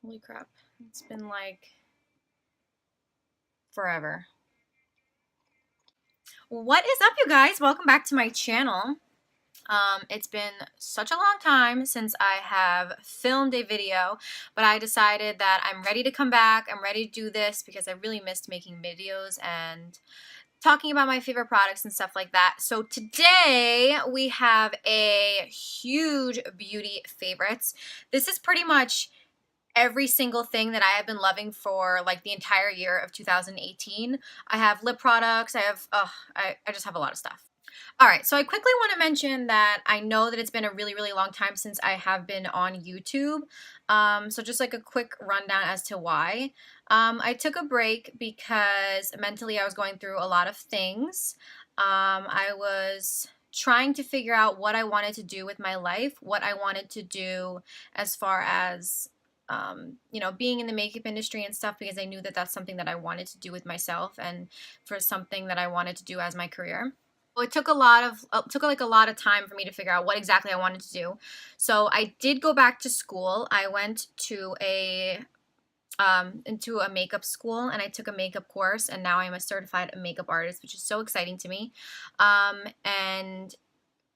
Holy crap. It's been like forever. What is up, you guys? Welcome back to my channel. It's been such a long time since I have filmed a video, but I decided that I'm ready to come back. I'm ready to do this because I really missed making videos and talking about my favorite products and stuff like that. So today we have a huge beauty favorites. This is pretty much every single thing that I have been loving for like the entire year of 2018. I have lip products. I just have a lot of stuff. All right, so I quickly want to mention that I know that it's been a really long time since I have been on YouTube. So just like a quick rundown as to why. I took a break because mentally I was going through a lot of things. I was trying to figure out what I wanted to do with my life, what I wanted to do as far as you know, being in the makeup industry and stuff, because I knew that that's something that I wanted to do with myself and for something that I wanted to do as my career. Well, it took a lot of time for me to figure out what exactly I wanted to do. So I did go back to school. I went to into a makeup school, and I took a makeup course, and now I'm a certified makeup artist, which is so exciting to me. And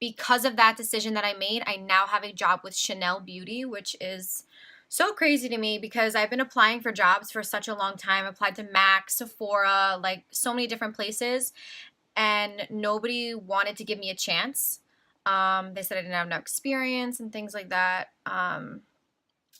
because of that decision that I made, I now have a job with Chanel Beauty, which is so crazy to me because I've been applying for jobs for such a long time. I applied to MAC, Sephora, like so many different places, and nobody wanted to give me a chance. They said I didn't have enough experience and things like that.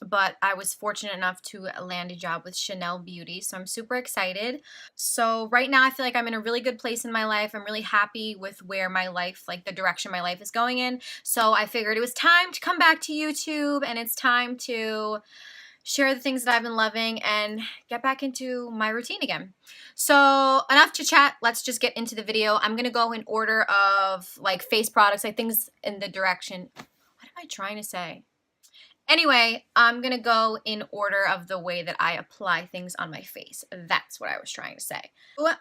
But I was fortunate enough to land a job with Chanel Beauty, so I'm super excited. So right now I feel like I'm in a really good place in my life. I'm really happy with where my life, like the direction my life is going in. So I figured it was time to come back to YouTube, and it's time to share the things that I've been loving and get back into my routine again. So enough to chat, let's just get into the video. I'm gonna go in order of like face products, like things in the direction. What am I trying to say? Anyway, I'm going to go in order of the way that I apply things on my face. That's what I was trying to say.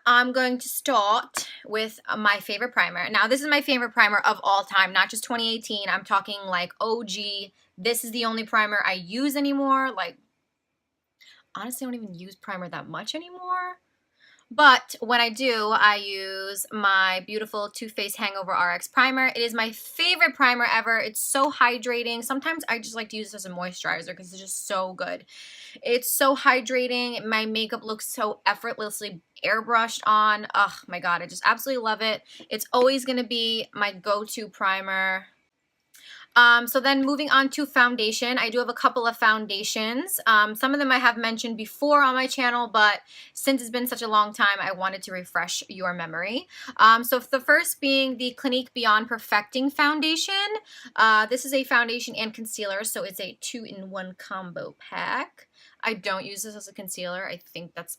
I'm going to start with my favorite primer. Now, this is my favorite primer of all time, not just 2018. I'm talking like OG. This is the only primer I use anymore. Like, honestly, I don't even use primer that much anymore. But when I do, I use my beautiful Too Faced Hangover RX Primer. It is my favorite primer ever. It's so hydrating. Sometimes I just like to use this as a moisturizer because it's just so good. It's so hydrating. My makeup looks so effortlessly airbrushed on. Oh my god, I just absolutely love it. It's always going to be my go-to primer. So then moving on to foundation, I do have a couple of foundations. Some of them I have mentioned before on my channel, but since it's been such a long time, I wanted to refresh your memory. So the first being the Clinique Beyond Perfecting Foundation. This is a foundation and concealer, so it's a 2-in-1 combo pack. I don't use this as a concealer. I think that's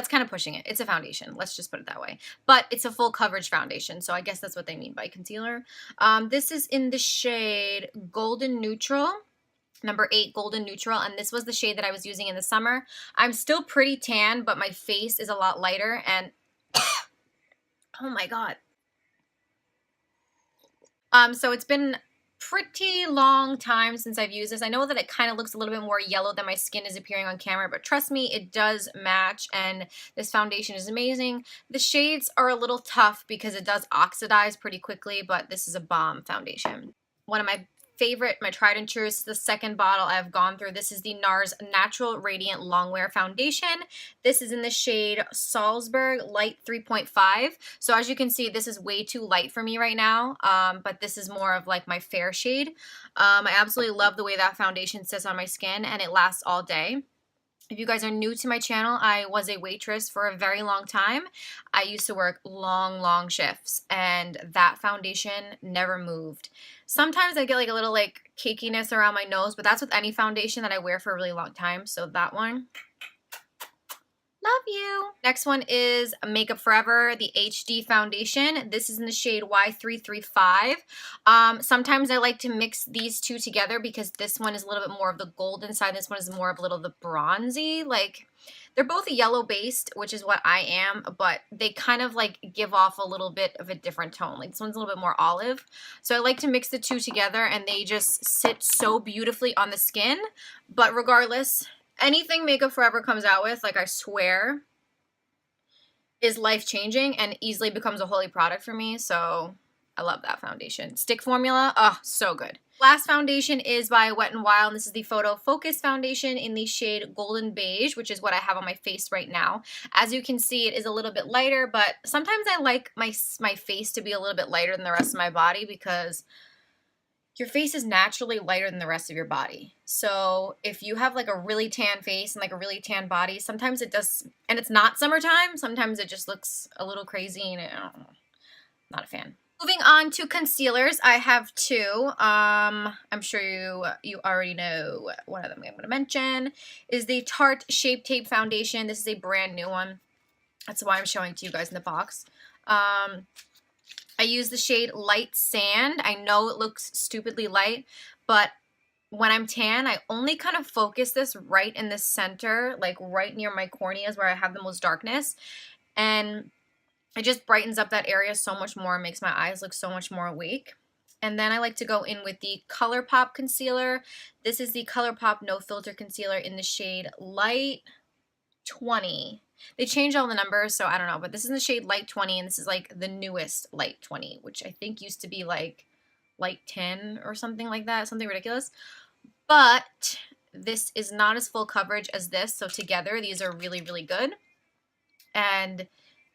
kind of pushing it. It's a foundation. Let's just put it that way. But it's a full coverage foundation, so I guess that's what they mean by concealer. This is in the shade Golden Neutral, number 8 Golden Neutral, and this was the shade that I was using in the summer. I'm still pretty tan, but my face is a lot lighter, and oh my god. So it's been pretty long time since I've used this. I know that it kind of looks a little bit more yellow than my skin is appearing on camera, but trust me, it does match, and this foundation is amazing. The shades are a little tough because it does oxidize pretty quickly, but this is a bomb foundation. One of my favorite, my tried and true, is the second bottle I've gone through. This is the NARS Natural Radiant Longwear Foundation. This is in the shade Salzburg Light 3.5. So as you can see, this is way too light for me right now, but this is more of like my fair shade. I absolutely love the way that foundation sits on my skin, and it lasts all day. If you guys are new to my channel, I was a waitress for a very long time. I used to work long shifts, and that foundation never moved. Sometimes I get like a little like cakiness around my nose, but that's with any foundation that I wear for a really long time. So that one, Love you. Next one is Makeup Forever, the HD foundation. This is in the shade Y335. Sometimes I like to mix these two together because this one is a little bit more of the golden side. This one is more of a little of the bronzy. Like, they're both yellow based, which is what I am, but they kind of like give off a little bit of a different tone. Like, this one's a little bit more olive. So I like to mix the two together and they just sit so beautifully on the skin. But regardless, anything Makeup Forever comes out with, like, I swear, is life-changing and easily becomes a holy product for me. So I love that foundation. Stick formula, oh, so good. Last foundation is by Wet n Wild, and this is the Photo Focus foundation in the shade Golden Beige, which is what I have on my face right now. As you can see, it is a little bit lighter, but sometimes I like my face to be a little bit lighter than the rest of my body because your face is naturally lighter than the rest of your body. So if you have like a really tan face and like a really tan body, sometimes it does, and it's not summertime, sometimes it just looks a little crazy and I don't know, not a fan. Moving on to concealers, I have two. I'm sure you already know one of them I'm going to mention is the Tarte Shape Tape Foundation. This is a brand new one. That's why I'm showing it to you guys in the box. I use the shade Light Sand. I know it looks stupidly light, but when I'm tan, I only kind of focus this right in the center, like right near my corneas where I have the most darkness. And it just brightens up that area so much more and makes my eyes look so much more awake. And then I like to go in with the ColourPop concealer. This is the ColourPop No Filter Concealer in the shade Light 20. They changed all the numbers, so I don't know. But this is in the shade Light 20, and this is like the newest Light 20, which I think used to be like Light 10 or something like that. Something ridiculous. But this is not as full coverage as this, so together these are really, really good. And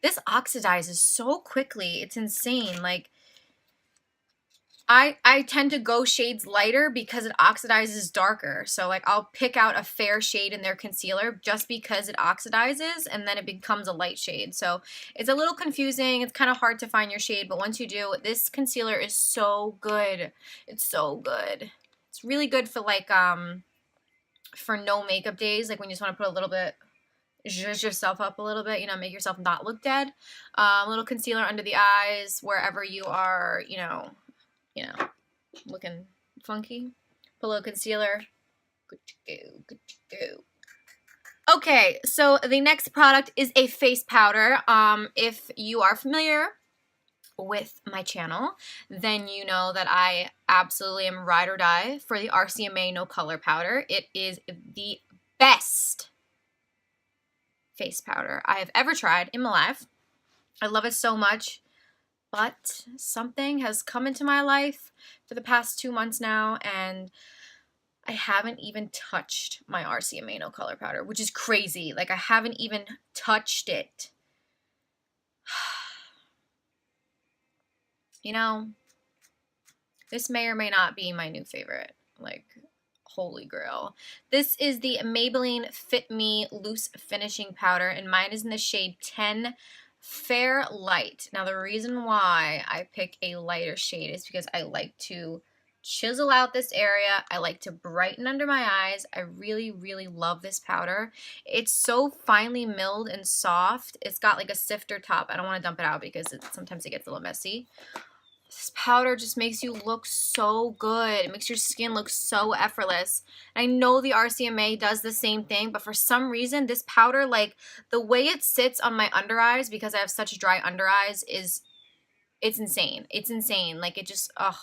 this oxidizes so quickly. It's insane. Like, I tend to go shades lighter because it oxidizes darker. So like I'll pick out a fair shade in their concealer just because it oxidizes and then it becomes a light shade. So it's a little confusing. It's kind of hard to find your shade, but once you do, this concealer is so good. It's so good. It's really good for like for no makeup days, like when you just want to put a little bit, zhuzh yourself up a little bit, you know, make yourself not look dead. A little concealer under the eyes wherever you are, you know, looking funky. Put a little concealer. Good to go, good to go. Okay, so the next product is a face powder. If you are familiar with my channel, then you know that I absolutely am ride or die for the RCMA No Color Powder. It is the best face powder I have ever tried in my life. I love it so much. But something has come into my life for the past 2 months now, and I haven't even touched my RCMA No Color Powder, which is crazy. Like, I haven't even touched it. You know, this may or may not be my new favorite. Like, holy grail. This is the Maybelline Fit Me Loose Finishing Powder, and mine is in the shade 10 Fair Light. Now, the reason why I pick a lighter shade is because I like to chisel out this area. I like to brighten under my eyes. I really, really love this powder. It's so finely milled and soft. It's got like a sifter top. I don't want to dump it out because sometimes it gets a little messy. This powder just makes you look so good. It makes your skin look so effortless. I know the RCMA does the same thing, but for some reason, this powder, like the way it sits on my under eyes, because I have such dry under eyes, it's insane. It's insane. Like it just, ugh.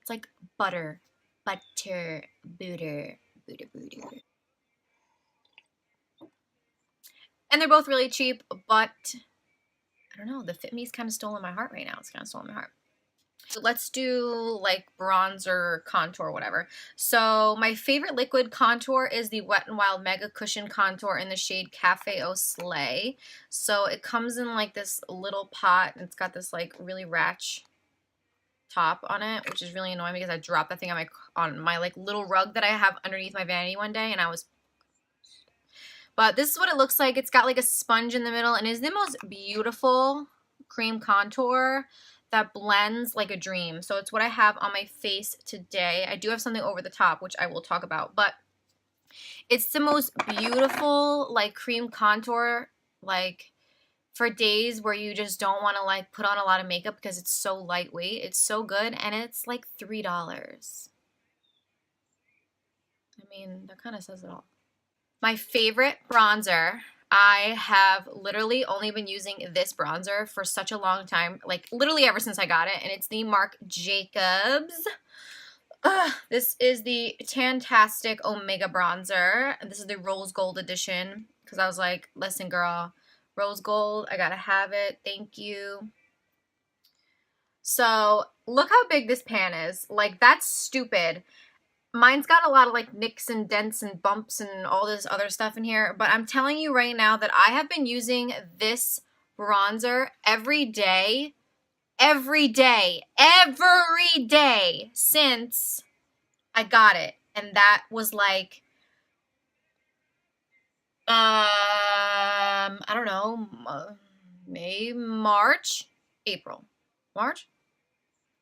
It's like butter, butter, butter, butter, butter. And they're both really cheap, but I don't know. The Fit Me's kind of stolen my heart right now. It's kind of stolen my heart. So let's do like bronzer, contour, whatever. So my favorite liquid contour is the Wet n Wild Mega Cushion Contour in the shade Cafe Au Slay. So it comes in like this little pot, and it's got this like really ratch top on it, which is really annoying because I dropped that thing on my like little rug that I have underneath my vanity one day, and but this is what it looks like. It's got like a sponge in the middle, and is the most beautiful cream contour that blends like a dream. So it's what I have on my face today. I do have something over the top, which I will talk about, but It's the most beautiful, like, cream contour, like, for days where you just don't want to, like, put on a lot of makeup because it's so lightweight. It's so good, and it's like $3. I mean, that kind of says it all. My favorite bronzer. I have literally only been using this bronzer for such a long time, like literally ever since I got it, and it's the Marc Jacobs. This is the Tantastic Omega Bronzer, and this is the Rose Gold edition, because I was like, listen girl, rose gold, I gotta have it, thank you. So, look how big this pan is. Like, that's stupid. Mine's got a lot of like nicks and dents and bumps and all this other stuff in here, but I'm telling you right now that I have been using this bronzer every day since I got it. And that was like, I don't know, May, March, April, March?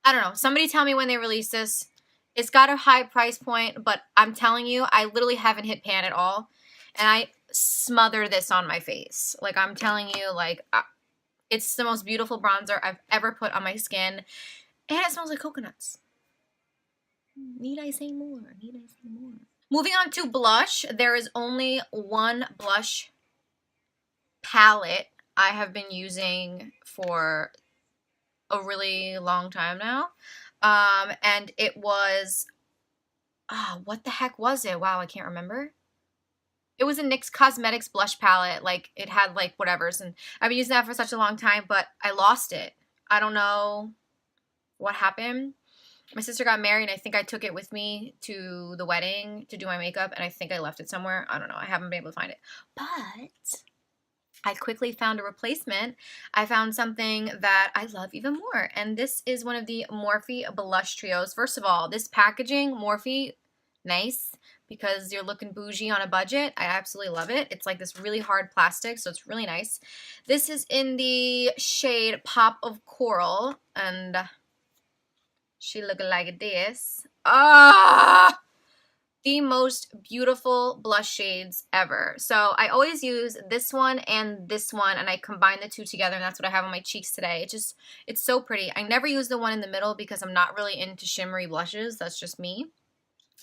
I don't know. Somebody tell me when they release this. It's got a high price point, but I'm telling you, I literally haven't hit pan at all. And I smother this on my face. Like, I'm telling you, like, it's the most beautiful bronzer I've ever put on my skin. And it smells like coconuts. Need I say more? Need I say more? Moving on to blush. There is only one blush palette I have been using for a really long time now. And it was, what the heck was it? Wow, I can't remember. It was a NYX Cosmetics blush palette. Like, it had, like, whatevers. And I've been using that for such a long time, but I lost it. I don't know what happened. My sister got married, and I think I took it with me to the wedding to do my makeup, and I think I left it somewhere. I don't know. I haven't been able to find it. But I quickly found a replacement. I found something that I love even more, and this is one of the Morphe blush trios. First of all, this packaging, Morphe, nice, because you're looking bougie on a budget. I absolutely love it. It's like this really hard plastic, so it's really nice. This is in the shade Pop of Coral, and she looking like this. The most beautiful blush shades ever. So I always use this one, and I combine the two together, and that's what I have on my cheeks today. It's so pretty. I never use the one in the middle because I'm not really into shimmery blushes. That's just me.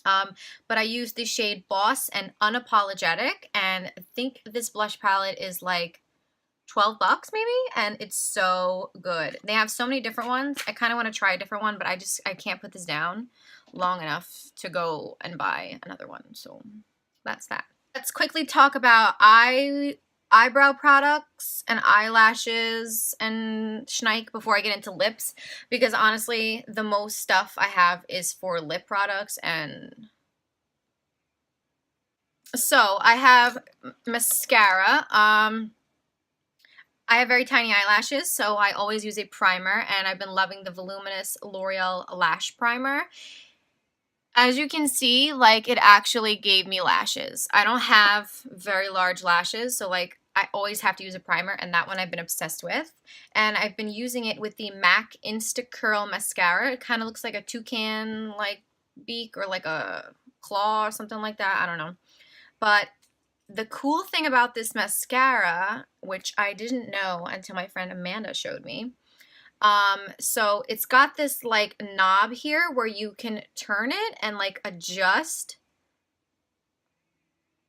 But I use the shade Boss and Unapologetic, and I think this blush palette is like $12 maybe, and it's so good. They have so many different ones. I kind of want to try a different one, but I can't put this down long enough to go and buy another one. So that's that. Let's quickly talk about eyebrow products and eyelashes and schneik before I get into lips, because honestly, the most stuff I have is for lip products. And so I have mascara. I have very tiny eyelashes, so I always use a primer, and I've been loving the voluminous L'Oreal Lash Primer. As you can see, like, it actually gave me lashes. I don't have very large lashes, so, like, I always have to use a primer, and that one I've been obsessed with. And I've been using it with the MAC Insta Curl Mascara. It kind of looks like a toucan, like, beak or, like, a claw or something like that. I don't know. But the cool thing about this mascara, which I didn't know until my friend Amanda showed me, so it's got this like knob here where you can turn it and like adjust.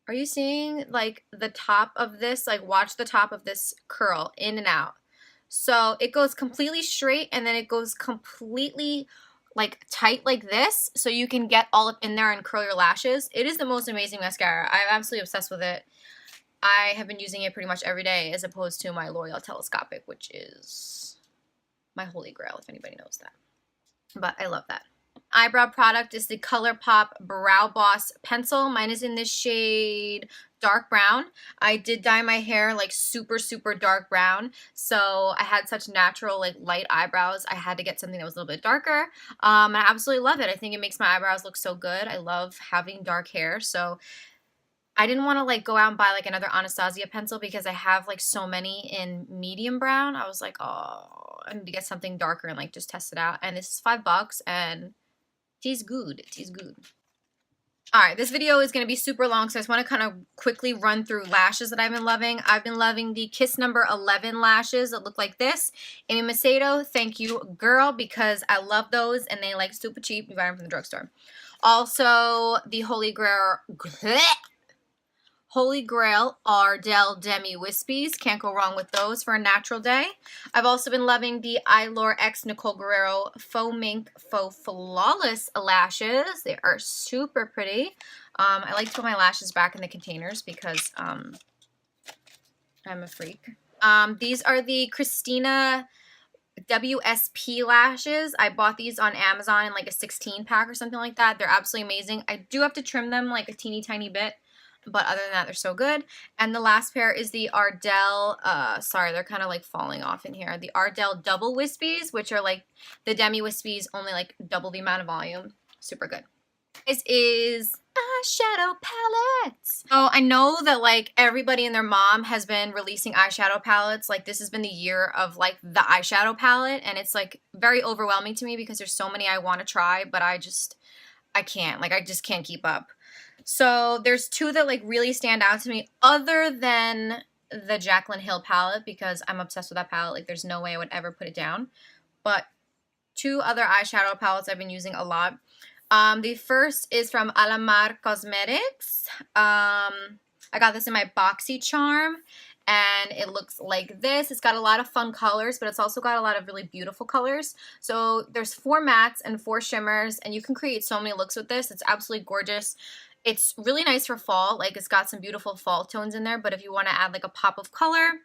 Are you seeing like the top of this? Like, watch the top of this curl in and out. So it goes completely straight, and then it goes completely like tight like this, so you can get all up in there and curl your lashes. It is the most amazing mascara. I'm absolutely obsessed with it. I have been using it pretty much every day, as opposed to my L'Oreal Telescopic, which is my holy grail, if anybody knows that. But I love that. Eyebrow product is the ColourPop Brow Boss Pencil. Mine is in this shade dark brown. I did dye my hair like super, super dark brown, so I had such natural, like, light eyebrows. I had to get something that was a little bit darker. I absolutely love it. I think it makes my eyebrows look so good. I love having dark hair, so I didn't want to like go out and buy like another Anastasia pencil because I have like so many in medium brown. I was like, oh, I need to get something darker and like just test it out. And this is $5, and it tastes good. It tastes good. Alright, this video is going to be super long, so I just want to kind of quickly run through lashes that I've been loving. I've been loving the Kiss number 11 lashes that look like this. Amy Macedo, thank you, girl, because I love those, and they like super cheap. You buy them from the drugstore. Also, the Holy Grail Ardell Demi Wispies. Can't go wrong with those for a natural day. I've also been loving the Eylure X Nicole Guerrero Faux Mink Faux Flawless lashes. They are super pretty. I like to put my lashes back in the containers because I'm a freak. These are the Christina WSP lashes. I bought these on Amazon in like a 16 pack or something like that. They're absolutely amazing. I do have to trim them like a teeny tiny bit, but other than that, they're so good. And the last pair is the Ardell, sorry, they're kind of like falling off in here. The Ardell Double Wispies, which are like the Demi Wispies, only like double the amount of volume. Super good. This is eyeshadow palettes. So I know that like everybody and their mom has been releasing eyeshadow palettes. Like this has been the year of like the eyeshadow palette, and it's like very overwhelming to me because there's so many I want to try, but I can't. Like I just can't keep up. So there's two that like really stand out to me other than the Jaclyn Hill palette because I'm obsessed with that palette. Like there's no way I would ever put it down. But two other eyeshadow palettes I've been using a lot. The first is from Alamar Cosmetics. I got this in my BoxyCharm, and it looks like this. It's got a lot of fun colors, but it's also got a lot of really beautiful colors. So there's 4 mattes and 4 shimmers, and you can create so many looks with this. It's absolutely gorgeous. It's really nice for fall. Like it's got some beautiful fall tones in there, but if you want to add like a pop of color,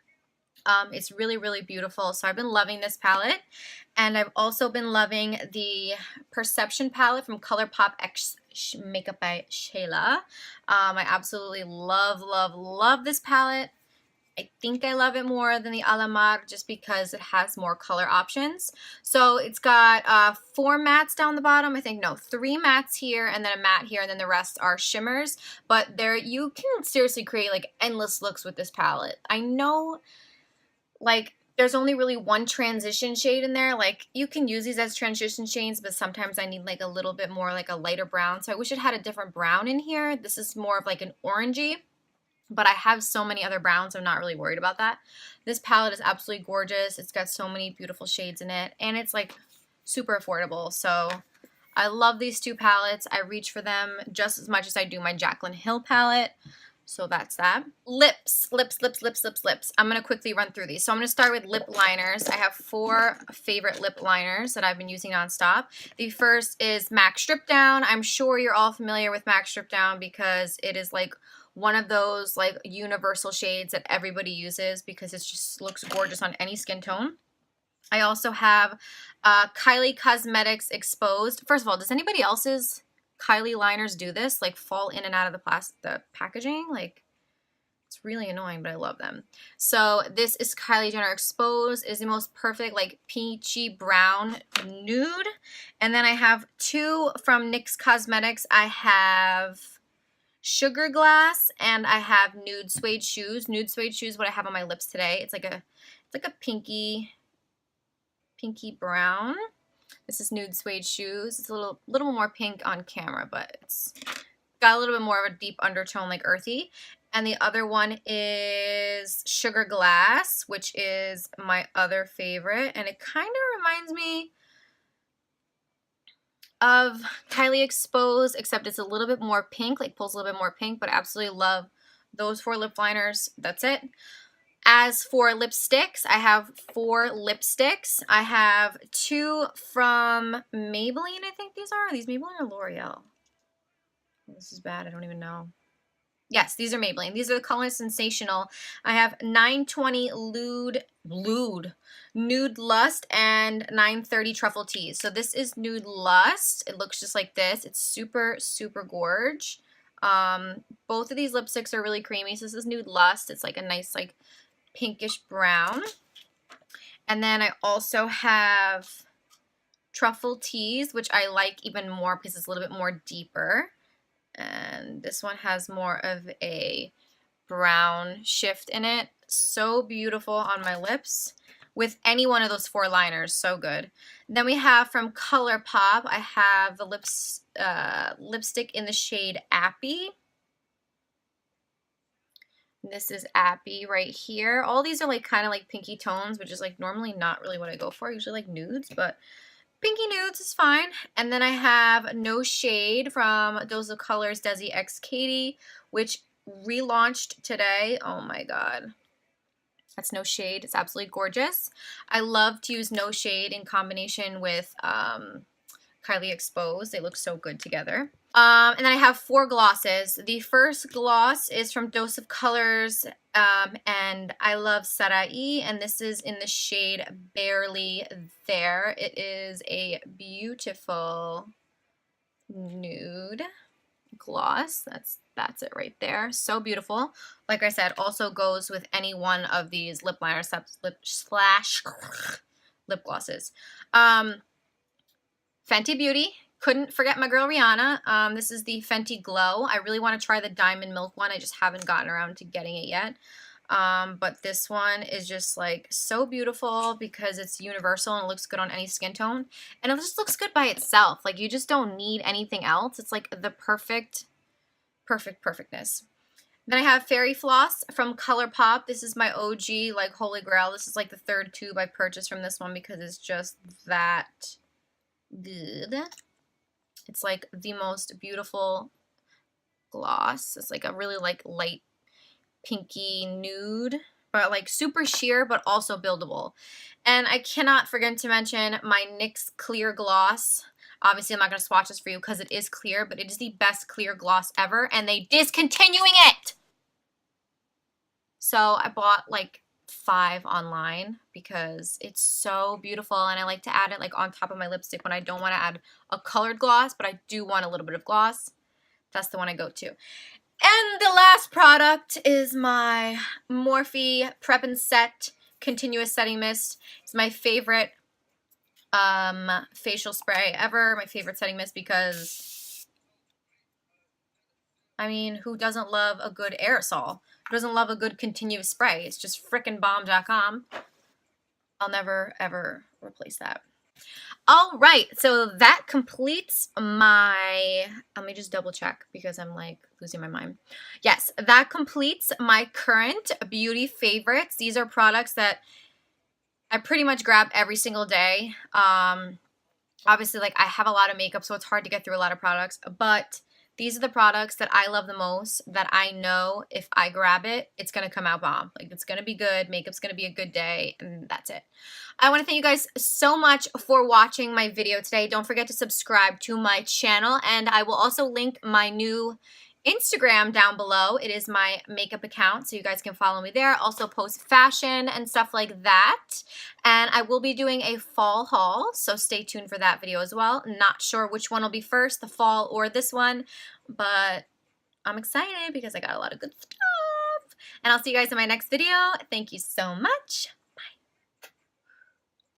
it's really, really beautiful. So I've been loving this palette. And I've also been loving the Perception palette from ColourPop X Makeup by Shayla. I absolutely love, love, love this palette. I think I love it more than the Alamar just because it has more color options. So it's got 4 mattes down the bottom. I think, no, 3 mattes here and then a matte here, and then the rest are shimmers. But there, you can seriously create like endless looks with this palette. I know like there's only really one transition shade in there. Like you can use these as transition shades, but sometimes I need like a little bit more like a lighter brown. So I wish it had a different brown in here. This is more of like an orangey, but I have so many other browns, I'm not really worried about that. This palette is absolutely gorgeous. It's got so many beautiful shades in it, and it's like super affordable. So I love these 2 palettes. I reach for them just as much as I do my Jaclyn Hill palette. So that's that. Lips. I'm going to quickly run through these. So I'm going to start with lip liners. I have 4 favorite lip liners that I've been using nonstop. The first is MAC Strip Down. I'm sure you're all familiar with MAC Strip Down because it is like one of those like universal shades that everybody uses because it just looks gorgeous on any skin tone. I also have Kylie Cosmetics Exposed. First of all, does anybody else's Kylie liners do this? Like fall in and out of the packaging? Like it's really annoying, but I love them. So this is Kylie Jenner Exposed. It is the most perfect like peachy brown nude. And then I have 2 from NYX Cosmetics. I have Sugar Glass and I have Nude Suede Shoes. Nude Suede Shoes, what I have on my lips today. It's like a pinky brown. This is Nude Suede Shoes. It's a little more pink on camera, but it's got a little bit more of a deep undertone, like earthy. And the other one is Sugar Glass, which is my other favorite. And it kind of reminds me of Kylie Exposed, except it's a little bit more pink, like pulls a little bit more pink, but I absolutely love those 4 lip liners. That's it. As for lipsticks, I have 4 lipsticks. I have 2 from Maybelline, I think these are. Are these Maybelline or L'Oreal? This is bad, I don't even know. Yes, these are Maybelline. These are the color Sensational. I have 920 Nude Lust and 930 Truffle Tease. So this is Nude Lust. It looks just like this. It's super, super gorge. Both of these lipsticks are really creamy. So this is Nude Lust. It's like a nice like pinkish brown. And then I also have Truffle Tease, which I like even more because it's a little bit more deeper. And this one has more of a brown shift in it. So beautiful on my lips. with any one of those 4 liners. So good. Then we have from ColourPop, I have the lipstick in the shade Appy. This is Appy right here. All these are like kind of like pinky tones, which is like normally not really what I go for. I usually like nudes, but pinky nudes is fine. And then I have No Shade from Dose of Colors Desi X Katie, which relaunched today. Oh my god. That's No Shade. It's absolutely gorgeous. I love to use No Shade in combination with Kylie Exposed. They look so good together. And then I have 4 glosses. The first gloss is from Dose of Colors, and I love Sarai, and this is in the shade Barely There. It is a beautiful nude gloss. That's it right there. So beautiful. Like I said, also goes with any one of these lip liners, lip glosses. Fenty Beauty. Couldn't forget my girl Rihanna. This is the Fenty Glow. I really want to try the Diamond Milk one. I just haven't gotten around to getting it yet. But this one is just like so beautiful because it's universal and it looks good on any skin tone. And it just looks good by itself. Like you just don't need anything else. It's like the perfectness. Then I have Fairy Floss from ColourPop. This is my OG, like holy grail. This is like the 3rd tube I purchased from this one because it's just that good. It's like the most beautiful gloss. It's like a really like light pinky nude, but like super sheer, but also buildable. And I cannot forget to mention my NYX Clear Gloss. Obviously, I'm not going to swatch this for you because it is clear, but it is the best clear gloss ever, and they discontinuing it! So I bought like 5 online because it's so beautiful, and I like to add it like on top of my lipstick when I don't want to add a colored gloss, but I do want a little bit of gloss. That's the one I go to. And the last product is my Morphe Prep and Set Continuous Setting Mist. It's my favorite facial spray ever, my favorite setting mist, because I mean, who doesn't love a good aerosol? Who doesn't love a good continuous spray? It's just frickin' bomb.com. I'll never ever replace that. All right, so that completes my, let me just double check because I'm like losing my mind. Yes, that completes my current beauty favorites. These are products that I pretty much grab every single day. Obviously, like I have a lot of makeup, so it's hard to get through a lot of products, but these are the products that I love the most, that I know if I grab it, it's going to come out bomb. Like, it's going to be good. Makeup's going to be a good day, and that's it. I want to thank you guys so much for watching my video today. Don't forget to subscribe to my channel, and I will also link my new Instagram down below. It is my makeup account, so you guys can follow me there. Also post fashion and stuff like that. And I will be doing a fall haul, so stay tuned for that video as well. Not sure which one will be first, the fall or this one, but I'm excited because I got a lot of good stuff. And I'll see you guys in my next video. Thank you so much.